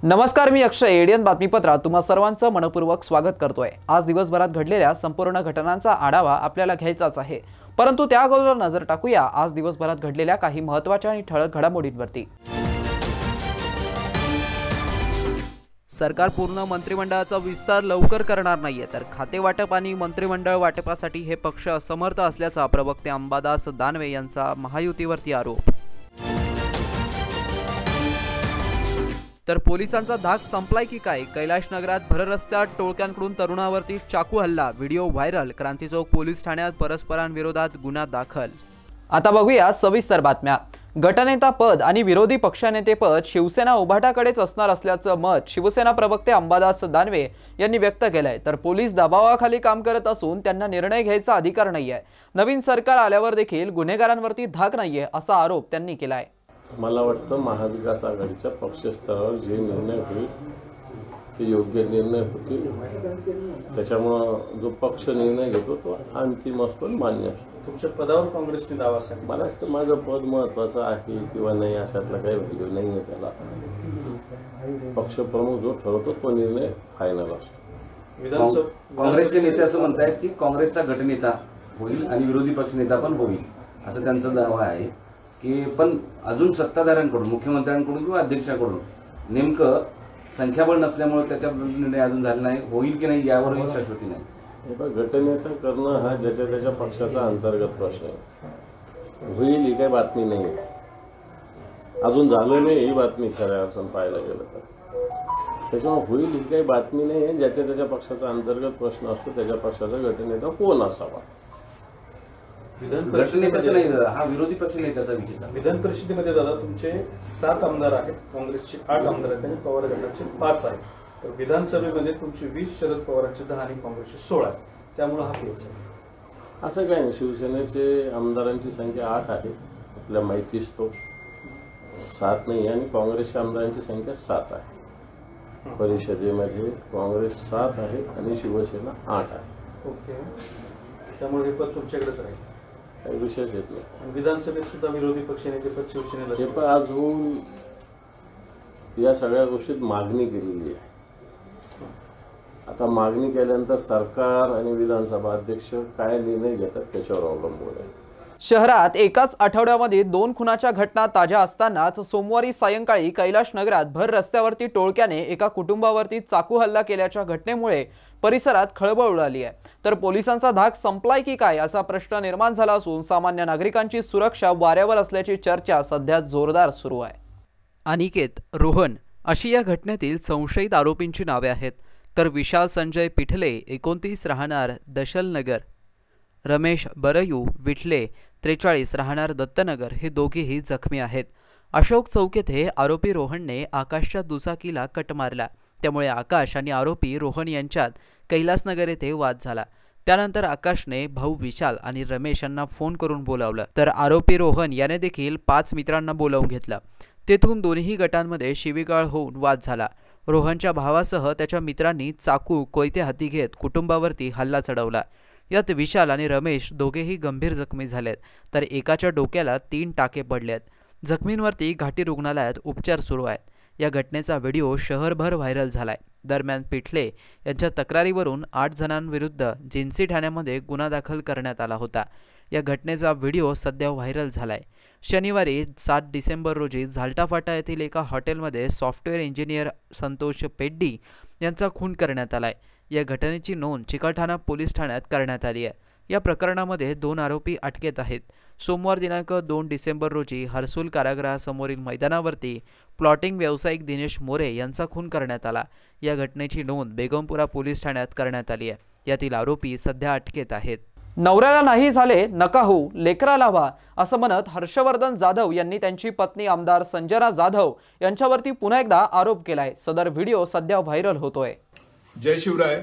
नमस्कार, मी अक्षय. एडियन बातमीपत्रात तुम्हा सर्वांचं मनपूर्वक स्वागत करतोय. आज दिवसभरात घडलेल्या संपूर्ण घटनांचा आढावा आपल्याला घ्यायचाच आहे, परंतु त्या अगोदर नजर टाकूया आज दिवसभरात घडलेल्या काही महत्त्वाच्या आणि ठळक घडामोडींवरती. सरकार पूर्ण मंत्रिमंडळाचा विस्तार लवकर करणार नाहीये, तर खाते वाटप आणि मंत्रिमंडळ वाटपासाठी हे पक्ष असमर्थ असल्याचा प्रवक्ते अंबादास दानवे यांचा महायुतीवरती आरोप. तर पोलिसांचा धाक संपलाय की काय? कैलाश नगरात भर रस्त्यात टोळक्यांकडून तरुणावरती चाकू हल्ला, video viral. Kranti Chowk police ठाण्यात परस्परांविरोधात गुन्हा दाखल. आता बघूया सविस्तर बातम्या. गटनेता पद आणि विरोधी पक्षनेते पद शिवसेना उभाटाकडेच असणार असल्याचं मत शिवसेना प्रवक्ते अंबादास दानवे यांनी व्यक्त केलंय. तर पोलीस दबावाखाली काम करत असून त्यांना निर्णय घ्यायचा अधिकार नाहीये. नवीन सरकार आल्यावर देखील गुन्हेगारांवरती धाक नाहीये असा आरोप त्यांनी केलाय. मला वाटतं महाविकास आघाडीच्या पक्षस्तरावर जे निर्णय होईल ते योग्य निर्णय होतील. त्याच्यामुळं जो पक्ष निर्णय घेतो तो अंतिम असतो, मान्य असतो. तुमच्या पदावर काँग्रेसने दावा सांगितला. मला तर माझं पद महत्त्वाचं आहे किंवा नाही अशातला काही व्हॅल्यू नाही आहे. त्याला पक्षप्रमुख जो ठरवतो तो निर्णय फायनल असतो. काँग्रेसचे नेते असं म्हणतायत की काँग्रेसचा गटनेता होईल आणि विरोधी पक्षनेता पण होईल असं त्यांचा दावा आहे की पण अजून सत्ताधाऱ्यांकडून, मुख्यमंत्र्यांकडून किंवा अध्यक्षाकडून नेमकं संख्याबळ नसल्यामुळे त्याचा निर्णय अजून झाला नाही. होईल की नाही यावरही शाश्वती नाही. गटनेता करणं हा ज्याच्या त्याच्या पक्षाचा अंतर्गत प्रश्न आहे. होईल ही काही बातमी नाही, अजून झालं नाही ही बातमी खऱ्या अर्थानं पाहायला गेलं तर. त्याच्यामुळे होईल ही काही बातमी नाही आहे. ज्याच्या त्याच्या पक्षाचा अंतर्गत प्रश्न असतो, त्याच्या पक्षाचा गटनेता कोण असावा. गटनेत्याचा नाही, हा विरोधी पक्ष नेत्याचा विषय. विधान परिषदेमध्ये दादा तुमचे 7 आमदार आहेत, काँग्रेसचे 8 आमदार आहेत आणि पवार गटाचे 5 आहेत. तर विधानसभेमध्ये तुमचे 20, शरद पवारांचे 10 आणि काँग्रेसचे 16 आहेत. त्यामुळे हा पेच आहे. असं काही नाही. शिवसेनेचे आमदारांची संख्या 8 आहे, आपल्या माहितीच तो 7 नाही, आणि काँग्रेसच्या आमदारांची संख्या 7 आहे. परिषदेमध्ये काँग्रेस 7 आहे आणि शिवसेना 8 आहे. ओके, त्यामुळे हे पद तुमच्याकडेच राहील, काही विशेष येत नाही. विधानसभेत सुद्धा विरोधी पक्षनेते पद शिवसेनेला. हे पण आज होऊन या सगळ्या गोष्टीत मागणी केलेली आहे. आता मागणी केल्यानंतर सरकार आणि विधानसभा अध्यक्ष काय निर्णय घेतात त्याच्यावर अवलंबून आहे. शहरात एकाच आठवड्यामध्ये 2 खुनाच्या घटना ताज्या असतानाच सोमवारी सायंकाळी कैलाश नगरात भर रस्त्यावरती टोळक्याने एका कुटुंबावरती चाकू हल्ला केल्याच्या घटनेमुळे परिसरात खळबळ उडाली आहे. तर पोलिसांचा धाक संपलाय की काय असा प्रश्न निर्माण झाला असून सामान्य नागरिकांची सुरक्षा वाऱ्यावर असल्याची चर्चा सध्या जोरदार सुरू आहे. अनिकेत, रोहन अशी या घटनेतील संशयित आरोपींची नावे आहेत. तर विशाल संजय पिठले 29 राहणार दशलनगर, रमेश बरयू विठले 43 राहणार दत्तनगर हे दोघेही जखमी आहेत. अशोक चौक येथे आरोपी रोहनने आकाशच्या दुचाकीला कट मारला. त्यामुळे आकाश आणि आरोपी रोहन यांच्यात कैलासनगर येथे वाद झाला. त्यानंतर आकाशने भाऊ विशाल आणि रमेश यांना फोन करून बोलावलं. तर आरोपी रोहन याने देखील 5 मित्रांना बोलावून घेतलं. तेथून दोन्ही गटांमध्ये शिवीगाळ होऊन वाद झाला. रोहनच्या भावासह त्याच्या मित्रांनी चाकू, कोयते हाती घेत कुटुंबावरती हल्ला चढवला. यात विशाल आणि रमेश दोघेही गंभीर जखमी झालेत. तर एकाच्या डोक्याला 3 टाके पडलेत. जखमींवरती घाटी रुग्णालयात उपचार सुरू आहेत. या घटनेचा व्हिडिओ शहरभर व्हायरल झालाय. दरम्यान पिठले यांच्या तक्रारीवरून 8 जणांविरुद्ध जिन्सी ठाण्यामध्ये गुन्हा दाखल करण्यात आला होता. या घटनेचा व्हिडिओ सध्या व्हायरल झालाय. शनिवारी 7 डिसेंबर रोजी झालटाफाटा येथील एका हॉटेलमध्ये सॉफ्टवेअर इंजिनियर संतोष पेड्डी यांचा खून करण्यात आलाय. या घटनेची नोंद चिकलठाणा पोलीस ठाण्यात करण्यात आली आहे. या प्रकरणामध्ये 2 आरोपी अटकेत आहेत. सोमवार दिनांक 2 डिसेंबर रोजी हर्सुल कारागृहासमोरील मैदानावरती प्लॉटिंग व्यावसायिक दिनेश मोरे यांचा खून करण्यात आला. या घटनेची नोंद बेगमपुरा पोलीस ठाण्यात करण्यात आली आहे. यातील आरोपी सध्या अटकेत आहेत. नवऱ्याला नाही झाले नका होऊ, लेकराला व्हा असं म्हणत हर्षवर्धन जाधव यांनी त्यांची पत्नी आमदार संजना जाधव यांच्यावरती पुन्हा एकदा आरोप केलाय. सदर व्हिडिओ सध्या व्हायरल होतोय. जय शिवराय.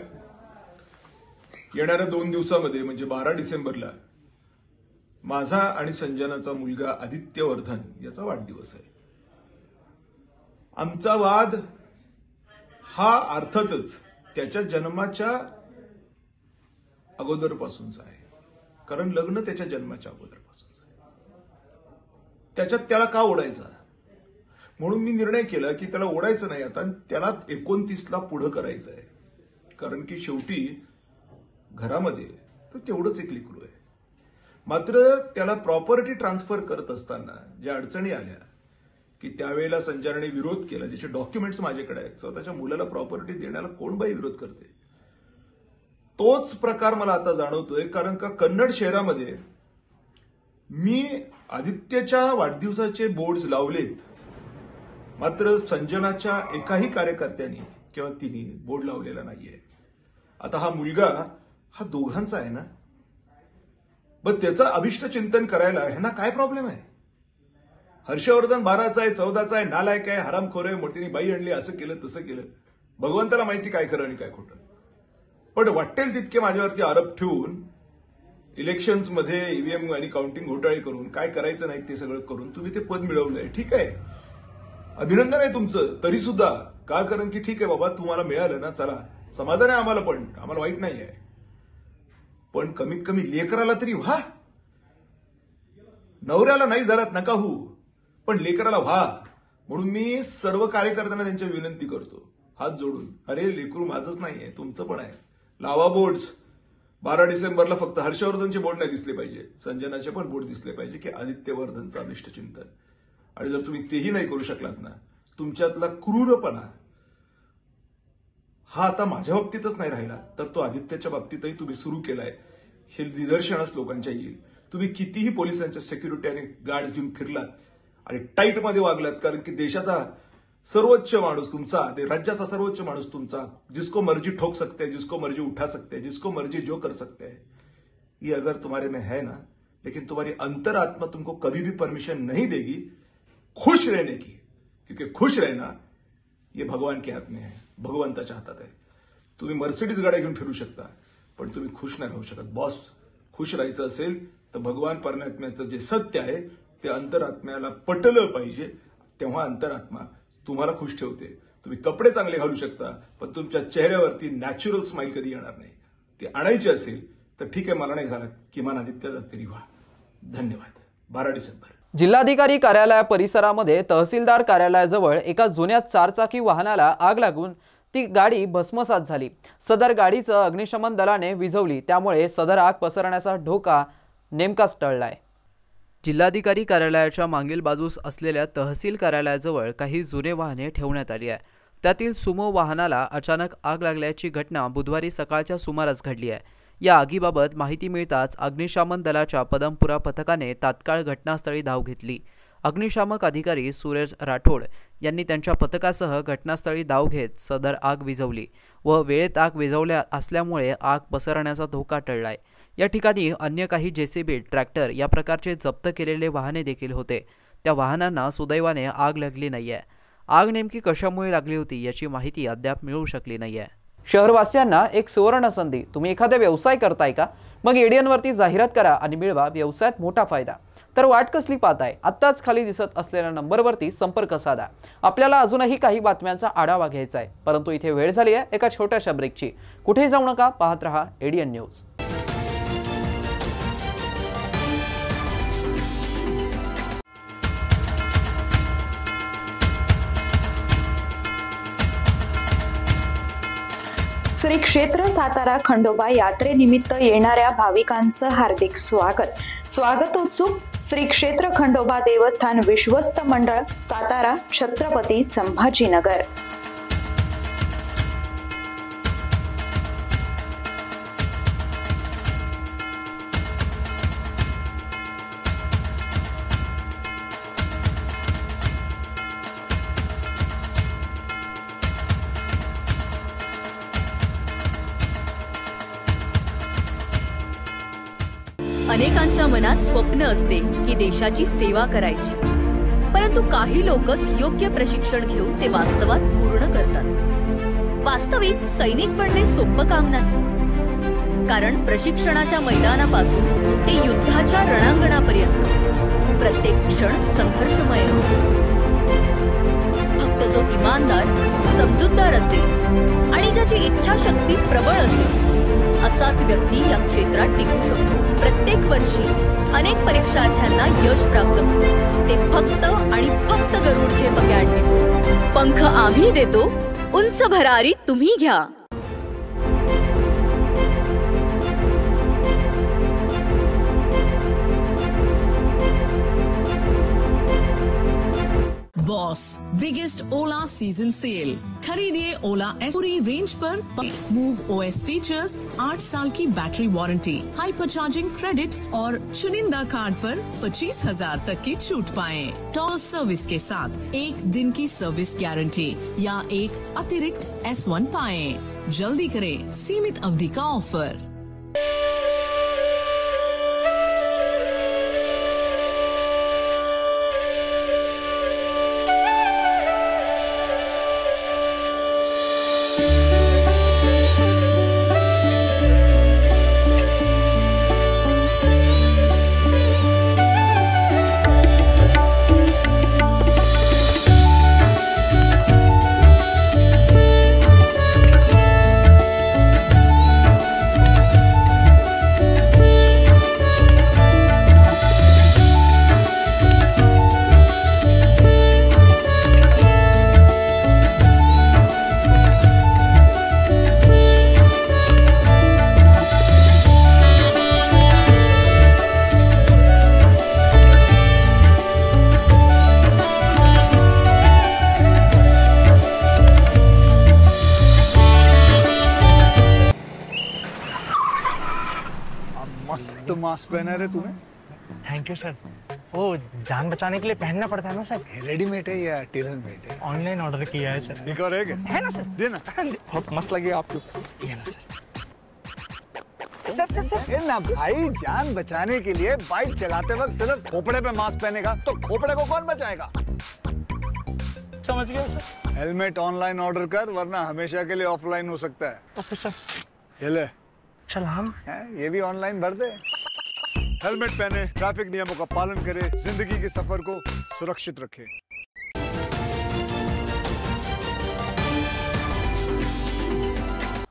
येणाऱ्या 2 दिवसामध्ये म्हणजे 12 डिसेंबरला माझा आणि संजनाचा मुलगा आदित्य वर्धन याचा वाढदिवस आहे. आमचा वाद हा अर्थातच त्याच्या जन्माच्या अगोदरपासूनचा आहे, कारण लग्न त्याच्या जन्माच्या अगोदरपासूनच आहे. त्याच्यात त्याला का ओढायचा म्हणून मी निर्णय केला की त्याला ओढायचं नाही आता, त्याला 29ला पुढं करायचं आहे. कारण की शेवटी घरामध्ये तर तेवढंच एक लेकरू आहे. मात्र त्याला प्रॉपर्टी ट्रान्सफर करत असताना ज्या अडचणी आल्या की त्यावेळेला संजनाने विरोध केला, ज्याचे डॉक्युमेंट्स माझ्याकडे आहेत. स्वतःच्या मुलाला प्रॉपर्टी देण्याला कोण बाई विरोध करते? तोच प्रकार मला आता जाणवतोय, कारण का कन्नड शहरामध्ये मी आदित्यच्या वाढदिवसाचे बोर्ड्स लावलेत, मात्र संजनाच्या एकाही कार्यकर्त्यांनी किंवा तिने बोर्ड लावलेला नाहीये. आता हा मुलगा हा दोघांचा आहे ना, पण त्याचं अभिष्ट चिंतन करायला ह्यांना काय प्रॉब्लेम आहे? हर्षवर्धन 12चा आहे, 14चा आहे, नालायक आहे, हरामखोर आहे, मोठीने बाई आणली, असं केलं तसं केलं. भगवंताला माहिती काय खरं आणि काय खोटं. पण वाटेल तितके माझ्यावरती आरोप ठेवून इलेक्शन्समध्ये ईव्हीएम आणि काउंटिंग घोटाळे करून काय करायचं नाही ते सगळं करून तुम्ही ते पद मिळवलंय. ठीक आहे, अभिनंदन आहे तुमचं. तरी सुद्धा का? कारण की ठीक आहे बाबा, तुम्हाला मिळालं ना, चला समाधान आहे आम्हाला, पण आम्हाला वाईट नाही आहे. पण कमीत कमी लेकराला तरी व्हा. नवऱ्याला नाही झालात नका हो, पण लेकराला व्हा. म्हणून मी सर्व कार्यकर्त्यांना त्यांच्या विनंती करतो हात जोडून, अरे लेकरू माझंच नाहीये, तुमचं पण आहे. लावा बोर्ड्स. 12 डिसेंबरला फक्त हर्षवर्धनचे बोर्ड नाही दिसले पाहिजे, संजनाचे पण बोर्ड दिसले पाहिजे की आदित्य वर्धनचं अभिष्ट चिंतन. आणि जर तुम्ही तेही नाही करू शकलात ना, तुमच्यातला क्रूरपणा हा आता माझ्या बाबतीतच नाही राहिला, तर तो आदित्यच्या बाबतीतही तुम्ही सुरू केलाय. हे निदर्शनास लोकांच्या येईल. तुम्ही कितीही पोलिसांच्या सिक्युरिटी आणि गार्ड्स घेऊन फिरलात आणि टाईटमध्ये वागलात, कारण की देशाचा सर्वोच्च माणूस तुमचा, राज्याचा सर्वोच्च माणूस तुमचा, जिसको मर्जी ठोक सकते हैं, जिसको मर्जी उठा सकते हैं, जिसको मर्जी जो कर सकते हैं, ये अगर तुम्हारे में है ना, लेकिन तुम्हारी अंतरात्मा तुमको कभी भी परमिशन नहीं देगी खुश रहने की, क्योंकि खुश रहना ये भगवान के हाथ में है, भगवंताच्या हातात आहे. तुम्ही मर्सिडीज गाड्या घेऊन फिरू शकता, पण तुम्ही खुश नाही राहू शकत. बॉस, खुश राहायचं असेल तर भगवान परमात्म्याचं जे सत्य आहे ते अंतरात्म्याला पटलं पाहिजे, तेव्हा अंतरात्मा तुम्हाला खुश ठेवते. तुम्ही कपडे चांगले घालू शकता, पण तुमच्या चेहऱ्यावरती नॅचरल स्माइल कधी येणार नाही. ती आणायची असेल तर ठीक आहे, मला नाही झालं, किमान आदित्याला तरी व्हा. धन्यवाद. 12 डिसेंबर. जिल्हाधिकारी कार्यालय परिसरामध्ये तहसीलदार कार्यालयाजवळ एका जुन्या 4चाकी वाहनाला आग लागून ती गाडी भस्मसात झाली. सदर गाडीचं अग्निशमन दलाने विझवली, त्यामुळे सदर आग पसरण्याचा धोका नेमकाच टळलाय. जिल्हाधिकारी कार्यालयाच्या मागील बाजूस असलेल्या तहसील कार्यालयाजवळ काही जुने वाहने ठेवण्यात आली आहे. त्यातील सुमो वाहनाला अचानक आग लागल्याची घटना बुधवारी सकाळच्या सुमारास घडली आहे. या आगीबाबत माहिती मिळताच अग्निशमन दलाच्या पदमपुरा पथकाने तात्काळ घटनास्थळी धाव घेतली. अग्निशामक अधिकारी सुरेश राठोड यांनी त्यांच्या पथकासह घटनास्थळी धाव घेत सदर आग विझवली व वेळेत आग विझवल्या असल्यामुळे आग पसरण्याचा धोका टळलाय. या ठिकाणी अन्य काही जेसीबी, ट्रॅक्टर या प्रकारचे जप्त केलेले वाहने देखील होते. त्या वाहनांना सुदैवाने आग लागली नाहीये. आग नेमकी कशामुळे लागली होती याची माहिती अद्याप मिळू शकली नाहीये. शहरवासियांना एक सुवर्ण संधी. तुम्ही एखादा व्यवसाय करताय का? मग एडीएनवरती जाहिरात करा आणि मिळवा व्यवसायात मोठा फायदा. तर वाट कसली पाहताय? आत्ताच खाली दिसत असलेल्या नंबरवरती संपर्क साधा. आपल्याला अजूनही काही बातम्यांचा आढावा घ्यायचा आहे, परंतु इथे वेळ झाली आहे एका छोट्याशा ब्रेकची. कुठेही जाऊ नका, पाहत रहा एडीएन न्यूज. श्री क्षेत्र सातारा खंडोबा यात्रेनिमित्त येणाऱ्या भाविकांचं हार्दिक स्वागत. स्वागतोत्सुक श्री क्षेत्र खंडोबा देवस्थान विश्वस्त मंडळ सातारा, छत्रपती संभाजीनगर. अनेकांच्या मनात स्वप्न असते की देशाची सेवा करायची, परंतु काही लोकच योग्य प्रशिक्षण घेऊन ते वास्तवात पूर्ण करतात. वास्तविक सैनिक बनणे सोपं काम नाही. कारण प्रशिक्षणाच्या मैदानापासून ते युद्धाच्या रणांगणापर्यंत प्रत्येक क्षण संघर्षमय असतो. फक्त जो इमानदार, समजूतदार असेल आणि ज्याची इच्छाशक्ती प्रबळ असेल असाच व्यक्ती या क्षेत्रात टिकू शकतो. प्रत्येक वर्षी अनेक परीक्षार्थ्यांना यश प्राप्त होते, ते फक्त आणि फक्त गरुड झेप अकॅडमी. पंख आम्ही देतो, उंच भरारी तुम्ही घ्या. बॉस बिगेस्ट ओला सीजन सेल. खरीदिए ओला एस पूरी रेंज पर. मूव ओएस फीचर्स, 8 साल की battery warranty, hyper charging credit और चुनिंदा कार्ड पर 25,000 तक की छूट पाएं. टॉप सर्विस के साथ 1 दिन की सर्विस गारंटी या एक अतिरिक्त S1 पाएं. जल्दी करें, सीमित अवधि का ऑफर. मस्त मास्क पहना रे तूने. Thank you sir. वो जान बचाने के लिए पहनना पड़ता है ना सर. रेडीमेड है या टेलर मेड है? ऑनलाइन ऑर्डर किया है सर. एक और है ना सर. देना. बहुत मस्त लगे आपको. ये ना सर. सर ना भाई, जान बचाने के लिए बाइक चलाते वक्त सिर्फ खोपड़े पे मास्क पहनेगा तो खोपड़े को कौन बचाएगा? समझ गया सर. हेलमेट ऑनलाइन ऑर्डर कर, वरना हमेशा के लिए ऑफलाइन हो सकता है. Okay sir. ये ले. चल हम ये भी ऑनलाइन भर दे. हेलमेट पहने, ट्रैफिक नियमों का पालन करे, जिंदगी के सफर को सुरक्षित रखे.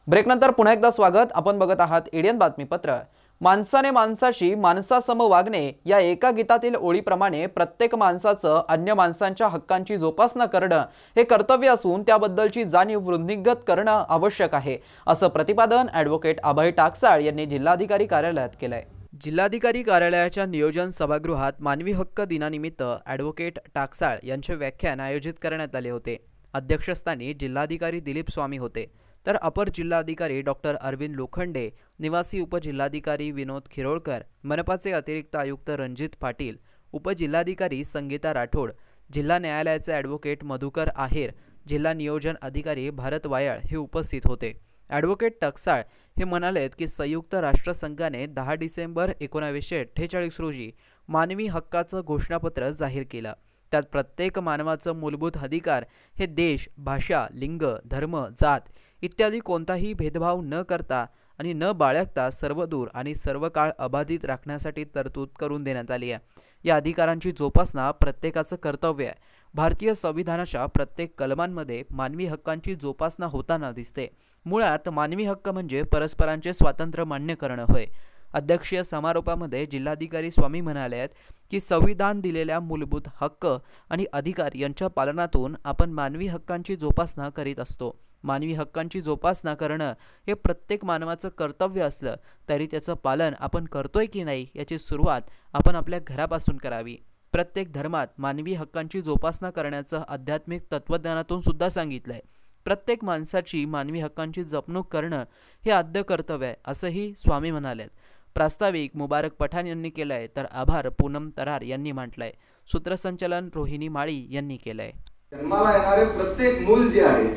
ब्रेकनंतर पुन्हा एकदा स्वागत. आपण बघत आहात एडियन बातमीपत्र. माणसाने माणसाशी माणसासम वागणे या एका गीतातील ओळीप्रमाणे प्रत्येक माणसाचं अन्य माणसांच्या हक्कांची जोपासना करणं हे कर्तव्य असून त्याबद्दलची जाणीव वृद्धिंगत करणं आवश्यक आहे, असं प्रतिपादन ॲडव्होकेट अभय टाकसाळ यांनी जिल्हाधिकारी कार्यालयात केलंय. जिल्हाधिकारी कार्यालयाच्या नियोजन सभागृहात मानवी हक्क दिनानिमित्त ॲडव्होकेट टाकसाळ यांचे व्याख्यान आयोजित करण्यात आले होते. अध्यक्षस्थानी जिल्हाधिकारी दिलीप स्वामी होते, तर अपर जिल्हाधिकारी डॉक्टर अरविंद लोखंडे, निवासी उपजिल्हाधिकारी विनोद खिरोळकर, मनपाचे अतिरिक्त आयुक्त रणजित पाटील, उपजिल्हाधिकारी संगीता राठोड, जिल्हा न्यायालयाचे ॲडव्होकेट मधुकर आहेर, जिल्हा नियोजन अधिकारी भारत वायाळ हे उपस्थित होते. ॲडव्होकेट टाकसाळ हे म्हणालेत की संयुक्त राष्ट्रसंघाने 10 डिसेंबर 1948 रोजी मानवी हक्काचं घोषणापत्र जाहीर केलं. त्यात प्रत्येक मानवाचं मूलभूत अधिकार हे देश, भाषा, लिंग, धर्म, जात इत्यादी कोणताही भेदभाव न करता आणि न बाळगता सर्वदूर आणि सर्व काळ अबाधित राखण्यासाठी तरतूद करून देण्यात आली आहे. या अधिकारांची जोपासना प्रत्येकाचं कर्तव्य आहे. भारतीय संविधानाच्या प्रत्येक कलमांमध्ये मानवी हक्कांची जोपासना होताना दिसते. मुळात मानवी हक्क म्हणजे परस्परांचे स्वातंत्र्य मान्य करणं होय. अध्यक्षीय समारोपामध्ये जिल्हाधिकारी स्वामी म्हणाले की संविधान दिलेल्या मूलभूत हक्क आणि अधिकार यांच्या पालनातून आपण मानवी हक्कांची जोपासना करीत असतो. मानवी हक्कांची जोपासना करणं हे प्रत्येक मानवाचं कर्तव्य असलं तरी त्याचं पालन आपण करतोय की नाही याची सुरुवात आपण आपल्या घरापासून करावी. प्रत्येक धर्मात मानवी हक्कांची जोपासना करण्याचं आध्यात्मिक तत्त्वज्ञानातून सुद्धा सांगितलंय. प्रत्येक माणसाची मानवी हक्कांची जपणूक करणं हे आद्य कर्तव्य आहे, असंही स्वामी म्हणालेत. प्रास्ताविक मुबारक पठाण यांनी केलंय, तर आभार पूनम तरार यांनी म्हटलंय. सूत्रसंचालन रोहिणी माळी यांनी केलंय. जन्माला येणारे प्रत्येक मूल जे आहे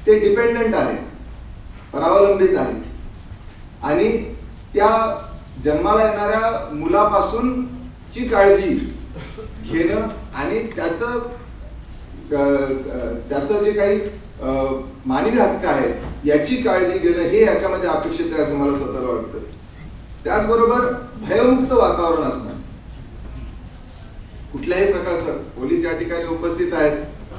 ते डिपेंडंट आहे, परावलंबित आहे आणि त्या जन्माला येणाऱ्या मुलापासून ची काळजी घेणं आणि त्याचं जे काही मानवी हक्क आहेत याची काळजी घेणं हे याच्यामध्ये अपेक्षित आहे असं मला स्वतःला वाटतं. त्याचबरोबर भयमुक्त वातावरण असणं. कुठल्याही प्रकारचं पोलीस या ठिकाणी उपस्थित आहेत,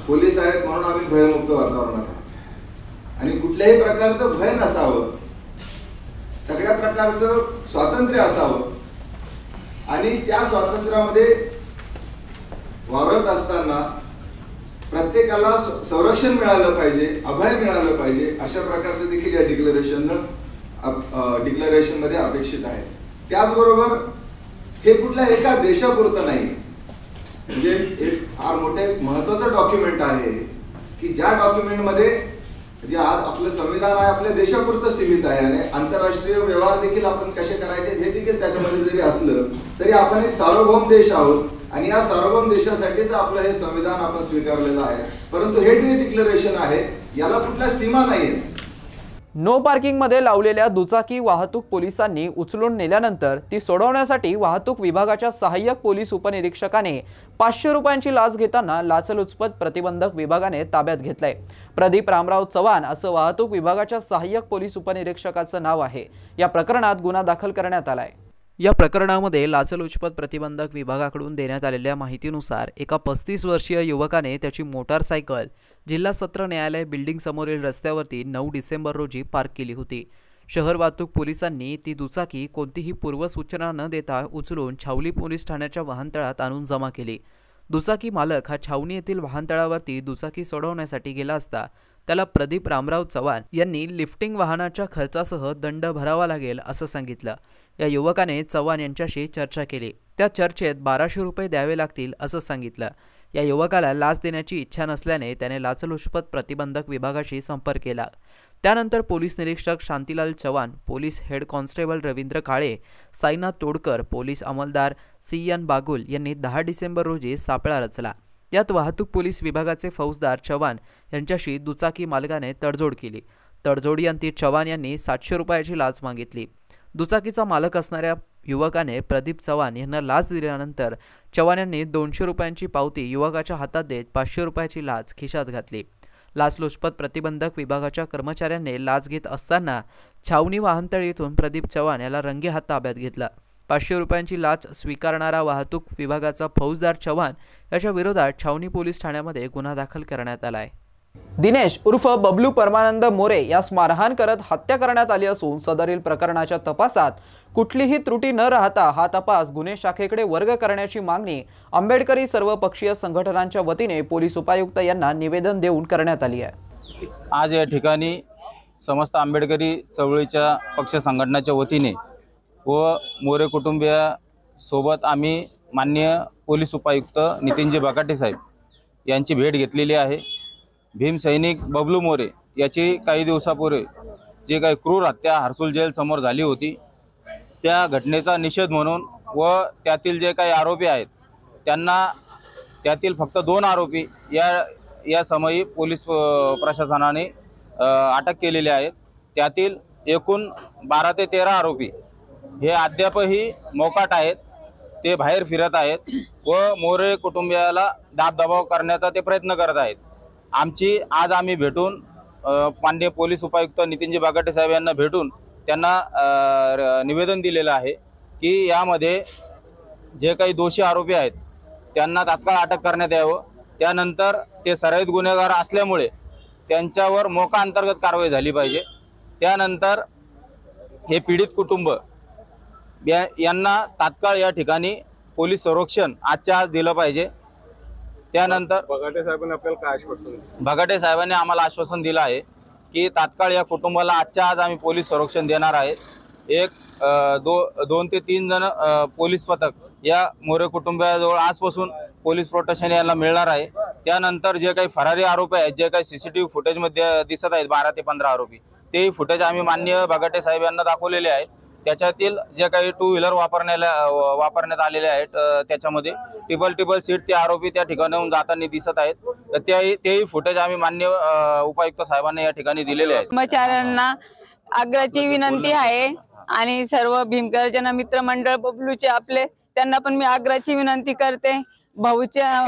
पोलीस आहेत म्हणून आम्ही भयमुक्त वातावरणात आहोत आणि कुठल्याही प्रकारचं भय नसावं, सगळ्या प्रकारचं स्वातंत्र्य असावं आणि त्या स्वातंत्र्यामध्ये वावरत असताना प्रत्येकाला संरक्षण मिळालं पाहिजे, अभय मिळालं पाहिजे, अशा प्रकारचं देखील या डिक्लेरेशन मध्ये अपेक्षित आहे. त्याचबरोबर हे कुठल्या एका देशापुरतं नाही, म्हणजे एक फार मोठे महत्वाचं डॉक्युमेंट आहे की ज्या डॉक्युमेंटमध्ये जे आज आपलं संविधान आहे आपल्या देशापुरतं सीमित आहे आणि आंतरराष्ट्रीय व्यवहार देखील आपण कसे करायचे हे देखील त्याच्यामध्ये जरी असलं तरी आपण एक सार्वभौम देश आहोत आणि या सार्वभौम देशासाठीच आपलं हे संविधान आपण स्वीकारलेलं आहे. परंतु हे जे डिक्लेरेशन आहे याला कुठल्या सीमा नाहीये. नो पार्किंग मध्ये लावलेल्या दुचाकी वाहतूक पोलिसांनी उचलून नेल्यानंतर ती सोडवण्यासाठी वाहतूक विभागाच्या सहाय्यक पोलीस उपनिरीक्षकाने 500 रुपयांची लाच घेताना लाचलुचपत प्रतिबंधक विभागाने ताब्यात घेतलंय. प्रदीप रामराव चव्हाण असं वाहतूक विभागाच्या सहाय्यक पोलीस उपनिरीक्षकाचं नाव आहे. या प्रकरणात गुन्हा दाखल करण्यात आलाय. या प्रकरणामध्ये लाचलुचपत प्रतिबंधक विभागाकडून देण्यात आलेल्या माहितीनुसार एका 35 वर्षीय युवकाने त्याची मोटारसायकल जिल्हा सत्र न्यायालय बिल्डिंग समोरील रस्त्यावरती 9 डिसेंबर रोजी पार्क केली होती. शहर वाहतूक पोलिसांनी ती दुचाकी कोणतीही पूर्वसूचना न देता उचलून छावणी पोलीस ठाण्याच्या वाहनतळात आणून जमा केली. दुचाकी मालक हा छावणी येथील वाहनतळावरती दुचाकी सोडवण्यासाठी गेला असता त्याला प्रदीप रामराव चव्हाण यांनी लिफ्टिंग वाहनाच्या खर्चासह दंड भरावा लागेल असं सांगितलं. या युवकाने चव्हाण यांच्याशी चर्चा केली. त्या चर्चेत 1200 रुपये द्यावे लागतील असं सांगितलं. या युवकाला लाच देण्याची इच्छा नसल्याने त्याने लाचलुचपत प्रतिबंधक विभागाशी संपर्क केला. त्यानंतर पोलीस निरीक्षक Shantilal Chavan, police head constable Ravindra Kale, Sainath Todkar, police अंमलदार CN बागुल यांनी 10 डिसेंबर रोजी सापळा रचला. यात वाहतूक पोलीस विभागाचे फौजदार चव्हाण यांच्याशी दुचाकी मालकाने तडजोड केली. तडजोडीअंती चव्हाण यांनी 700 रुपयाची लाच मागितली. दुचाकीचा मालक असणाऱ्या युवकाने प्रदीप चव्हाण यांना लाच दिल्यानंतर चव्हाण यांनी 200 रुपयांची पावती युवकाच्या हातात देत 500 रुपयाची लाच खिशात घातली. लाचलुचपत प्रतिबंधक विभागाच्या कर्मचाऱ्यांनी लाच घेत असताना छावणी वाहनतळीतून प्रदीप चव्हाण याला रंगेहात ताब्यात घेतला. 500 रुपयांची लाच स्वीकारणारा वाहतूक विभागाचा फौजदार चव्हाण याच्या विरोधात छावणी पोलीस ठाण्यामध्ये गुन्हा दाखल करण्यात आला आहे. दिनेश उर्फ बबलू परमानंद मोरे यास मारहाण करत हत्या करण्यात आली असून सदरील प्रकरणाच्या तपासात कुठलीही त्रुटी न राहता हा तपास गुन्हे शाखेकडे वर्ग करण्याची मागणी आंबेडकरी सर्वपक्षीय संघटनांच्या वतीने पोलीस उपायुक्त यांना निवेदन देऊन करण्यात आली आहे. आज या ठिकाणी समस्त आंबेडकरी चळवळीच्या पक्ष संघटनाच्या वतीने व मोरे कुटुंबियासोबत आम्ही माननीय पोलीस उपायुक्त नितीनजी बकाटे साहेब यांची भेट घेतलेली आहे. भीमसैनिक बबलू मोरे याची काही दिवसापूर्वी जे काही क्रूर हत्या हर्सुल जेल समोर झाली होती त्या घटनेचा निषेध म्हणून व त्यातील जे काही आरोपी आहेत त्यांना त्यातील फक्त 2 आरोपी या समयी पोलीस प्रशासनाने अटक केलेले आहेत. त्यातील एकूण 12 ते 13 आरोपी हे अद्यापही मोकाट आहेत, ते बाहेर फिरत आहेत व मोरे कुटुंबियाला दाबदबाव करण्याचा ते प्रयत्न करत आहेत. आम्ही भेटून माननीय पोलीस उपायुक्त नितीनजी बकाटे साहेब यांना भेटून त्यांना निवेदन दिलेलं आहे की यामध्ये जे काही दोषी आरोपी आहेत त्यांना तात्काळ अटक करण्यात यावं. त्यानंतर ते सराईत गुन्हेगार असल्यामुळे त्यांच्यावर मोका अंतर्गत कारवाई झाली पाहिजे. त्यानंतर हे पीडित कुटुंब यांना तात्काळ या ठिकाणी पोलीस संरक्षण आजच्या आज दिलं पाहिजे. त्यानंतर बगाटे साहेबांनी आम्हाला आश्वासन दिलं आहे की तात्काळ या कुटुंबाला आजच्या आज आम्ही पोलीस संरक्षण देणार आहे. 2 ते 3 जण पोलीस पथक या मोरे कुटुंबाजवळ आजपासून पोलीस प्रोटेक्शन याला मिळणार आहे. त्यानंतर जे काही फरारी आरोपी आहेत, जे काही CCTV फुटेजमध्ये दिसत आहेत 12 ते 15 आरोपी, ते फुटेज आम्ही माननीय बगाटे साहेब यांना दाखवलेले आहेत. त्याच्यातील जे काही 2 व्हीलर वापरण्यात आलेले आहेत त्याच्यामध्ये टिबल सीट ते आरोपी त्या ठिकाणाहून जाताना दिसत आहेत. तर तेही फुटेज आम्ही माननीय उपायुक्त साहेबांना या ठिकाणी दिलेले आहेत. कर्मचाऱ्यांना आग्रहाची विनंती आहे आणि सर्व भीमगर्जना मित्रमंडळ बबलूचे आपले त्यांना पण मी आग्रहाची विनंती करते भाऊच्या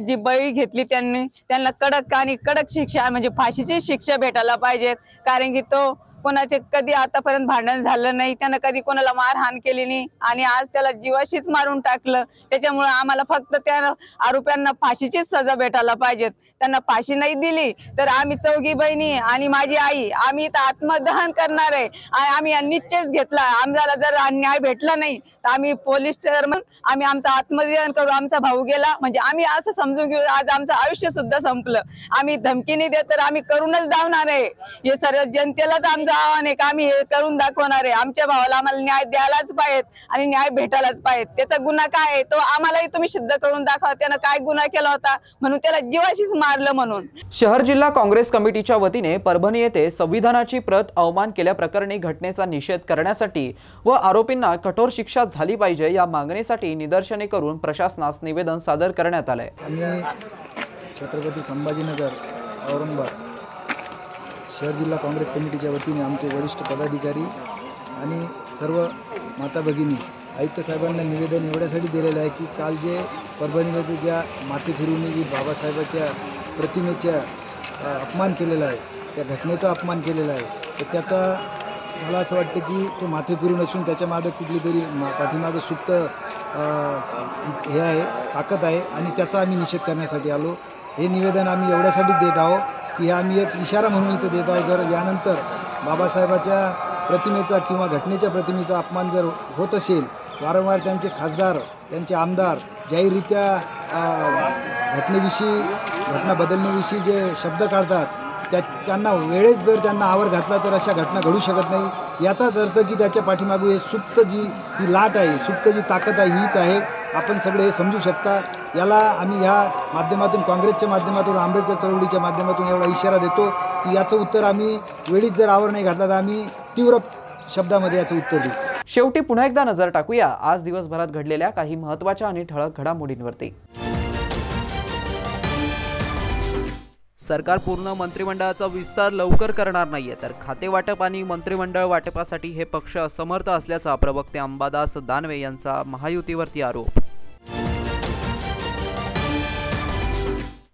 जी बळी घेतली त्यांना कडक आणि कडक शिक्षा म्हणजे फाशीची शिक्षा भेटायला पाहिजेत, कारण की तो कोणाचे कधी आतापर्यंत भांडण झालं नाही, त्यानं कधी कोणाला मारहाण केली नाही आणि आज त्याला जीवाशीच मारून टाकलं। त्याच्यामुळे आम्हाला फक्त त्या आरोप्यांना फाशीचीच सजा भेटायला पाहिजेत। त्यांना फाशी नाही दिली तर आम्ही चौघी बहिणी आणि माझी आई आम्ही इथं आत्मदहन करणार आहे आणि आम्ही निश्चयच घेतला, आम्हाला जर न्याय भेटला नाही तर आम्ही पोलीस स्टेशन आम्ही आमचं आत्मदहन करू। आमचा भाऊ गेला म्हणजे आम्ही असं समजून घेऊ आज आमचं आयुष्य सुद्धा संपलं। आम्ही धमकी नाही देत तर आम्ही करूनच दावणार आहे। हे सर्व जनतेलाच आमचं आव्हान आहे की आम्ही हे करून दाखवणार आहे। आमच्या भावाला आम्हाला न्याय द्यायलाच पाहिजे आणि न्याय भेटायलाच पाहिजे। त्याचा गुन्हा काय आहे तो आम्हालाही तुम्ही सिद्ध करून दाखवा, त्यानं काय गुन्हा केला होता म्हणून त्याला जीवाशीच मारलं म्हणून। शहर जिल्हा काँग्रेस कमिटीच्या वतीने परभणी येथे संविधानाची प्रत अवमान केल्याप्रकरणी घटनेचा निषेध करण्यासाठी व आरोपींना कठोर शिक्षा झाली पाहिजे या मागणीसाठी निदर्शने करून प्रशासनास निवेदन सादर करण्यात आले। छत्रपती संभाजीनगर औरंगाबाद शहर जिल्हा काँग्रेस कमिटीच्या वतीने आमचे वरिष्ठ पदाधिकारी आणि सर्व माता भगिनी आयुक्त साहेबांना निवेदन एवढ्यासाठी दिलेलं आहे की काल जे परभणीमध्ये ज्या माथे फिरवून जी बाबासाहेबाच्या प्रतिमेचा अपमान केलेला आहे, त्या घटनेचा अपमान केलेला आहे, तर त्याचा मला असं वाटतं की तो माथे फिरून असून त्याच्या मागे कुठली तरी पाठीमागं सुप्त हे आहे, ताकद आहे आणि त्याचा आम्ही निषेध करण्यासाठी आलो। हे निवेदन आम्ही एवढ्यासाठी देत आहोत की आम्ही एक इशारा म्हणून इथं देत आहोत, जर यानंतर बाबासाहेबाच्या प्रतिमेचा किंवा घटनेच्या प्रतिमेचा अपमान जर होत असेल, वारंवार त्यांचे खासदार त्यांचे आमदार जाहीररित्या घटनेविषयी घटना बदलण्याविषयी जे शब्द काढतात त्यांना वेळेस जर त्यांना आवर घातला तर अशा घटना घडू शकत नाही। याचाच अर्थ की त्याच्या पाठीमागे हे सुप्त ही लाट आहे, सुप्त जी ताकद आहे हीच आहे। आपण सगळे हे समजू शकता। याला आम्ही ह्या माध्यमातून काँग्रेसच्या माध्यमातून आंबेडकर चळवळीच्या माध्यमातून एवढा इशारा देतो की याचं उत्तर आम्ही वेळीच जर आवर नाही घातला तर आम्ही तीव्र शब्दामध्ये याचं उत्तर देऊ। शेवटी पुन्हा एकदा नजर टाकूया आज दिवसभरात घडलेल्या काही महत्त्वाच्या आणि ठळक घडामोडींवरती। सरकार पूर्ण मंत्रिमंडळाचा विस्तार लवकर करणार नाहीये तर खाते वाटप आणि मंत्रिमंडळ वाटपासाठी हे पक्ष असमर्थ असल्याचा प्रवक्ते अंबादास दानवे यांचा महायुतीवरती आरोप।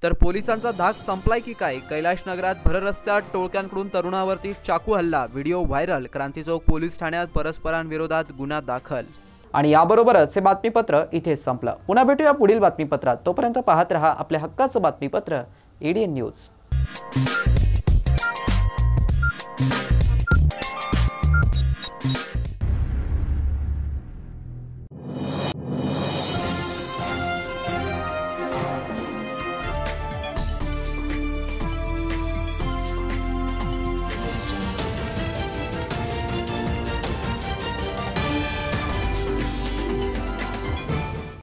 तर पोलिसांचा धाक संपलाय की काय? कैलाश नगरात भर रस्त्यात टोळक्यांकडून तरुणावरती चाकू हल्ला, video viral, Kranti Chowk police ठाण्यात परस्परांविरोधात गुन्हा दाखल। आणि याबरोबरच हे बातमीपत्र इथेच संपलं। पुन्हा भेटूया पुढील बातमीपत्रात, तोपर्यंत पाहत रहा आपल्या हक्काचं बातमीपत्र ADN न्यूज।